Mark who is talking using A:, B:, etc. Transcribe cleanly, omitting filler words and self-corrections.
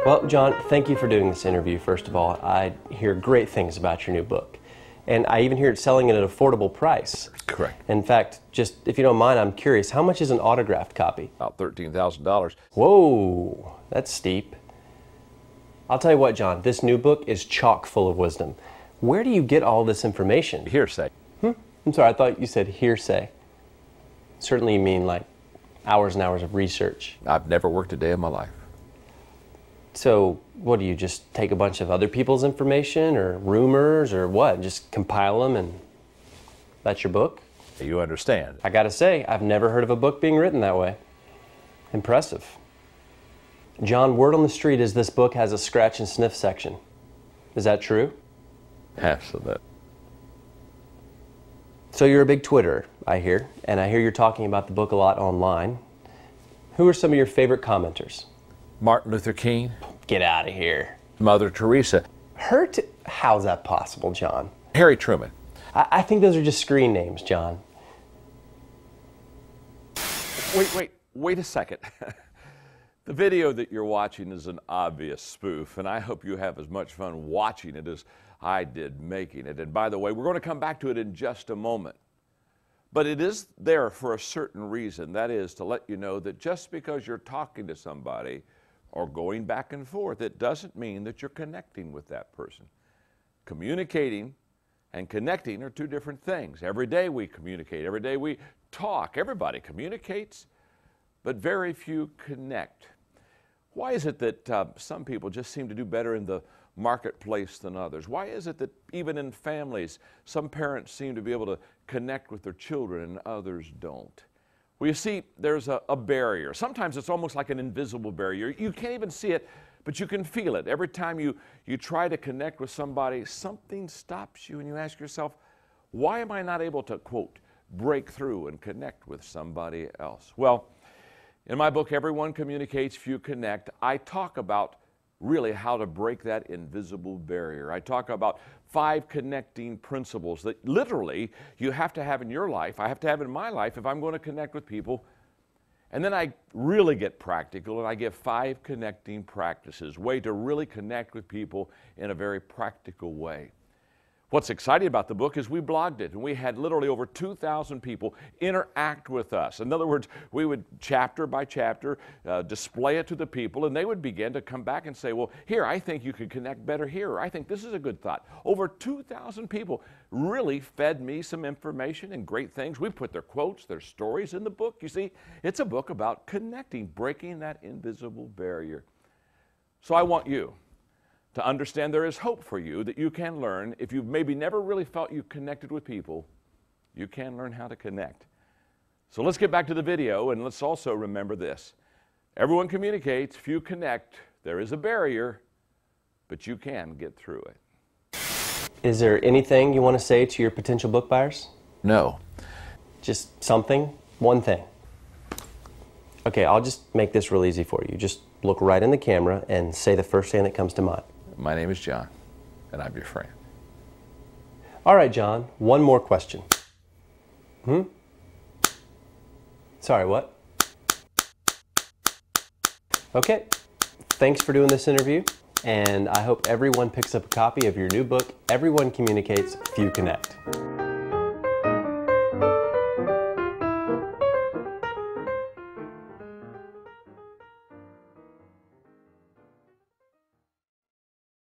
A: Well, John, thank you for doing this interview, first of all. I hear great things about your new book. And I even hear it selling at an affordable price.
B: Correct.
A: In fact, just if you don't mind, I'm curious, how much is an autographed copy?
B: About $13,000.
A: Whoa, that's steep. I'll tell you what, John, this new book is chock full of wisdom. Where do you get all this information?
B: Hearsay.
A: I'm sorry, I thought you said hearsay. Certainly you mean like hours and hours of research.
B: I've never worked a day in my life.
A: So what, do you just take a bunch of other people's information or rumors or what? Just compile them and that's your book?
B: You understand.
A: I gotta say, I've never heard of a book being written that way. Impressive. John, word on the street is this book has a scratch and sniff section. Is that true?
B: Absolutely.
A: So you're a big Twitterer, I hear, and I hear you're talking about the book a lot online. Who are some of your favorite commenters?
B: Martin Luther King.
A: Get out of here.
B: Mother Teresa.
A: How's that possible, John?
B: Harry Truman.
A: I think those are just screen names, John.
B: Wait a second. The video that you're watching is an obvious spoof, and I hope you have as much fun watching it as I did making it. And by the way, we're going to come back to it in just a moment. But it is there for a certain reason. That is to let you know that just because you're talking to somebody or going back and forth, it doesn't mean that you're connecting with that person. Communicating and connecting are two different things. Every day we communicate. Every day we talk. Everybody communicates, but very few connect. Why is it that some people just seem to do better in the marketplace than others? Why is it that even in families, some parents seem to be able to connect with their children and others don't? Well, you see, there's a barrier. Sometimes it's almost like an invisible barrier. You can't even see it, but you can feel it. Every time you try to connect with somebody, something stops you and you ask yourself, why am I not able to, quote, break through and connect with somebody else? Well, in my book, Everyone Communicates, Few Connect, I talk about really how to break that invisible barrier. I talk about 5 connecting principles that literally you have to have in your life, I have to have in my life if I'm going to connect with people. And then I really get practical and I give 5 connecting practices, way to really connect with people in a very practical way. What's exciting about the book is we blogged it, and we had literally over 2,000 people interact with us. In other words, we would chapter by chapter display it to the people, and they would begin to come back and say, well, here, I think you could connect better here, or I think this is a good thought. Over 2,000 people really fed me some information and great things. We put their quotes, their stories in the book. You see, it's a book about connecting, breaking that invisible barrier. So I want you to understand there is hope for you, that you can learn. If you've maybe never really felt you connected with people, you can learn how to connect. So let's get back to the video, and let's also remember this. Everyone communicates, few connect. There is a barrier, but you can get through it.
A: Is there anything you want to say to your potential book buyers?
B: No.
A: Just something? One thing? Okay, I'll just make this real easy for you. Just look right in the camera and say the first thing that comes to mind.
B: My name is John, and I'm your friend.
A: All right, John, one more question. Sorry, what? Okay, thanks for doing this interview, and I hope everyone picks up a copy of your new book, Everyone Communicates, Few Connect.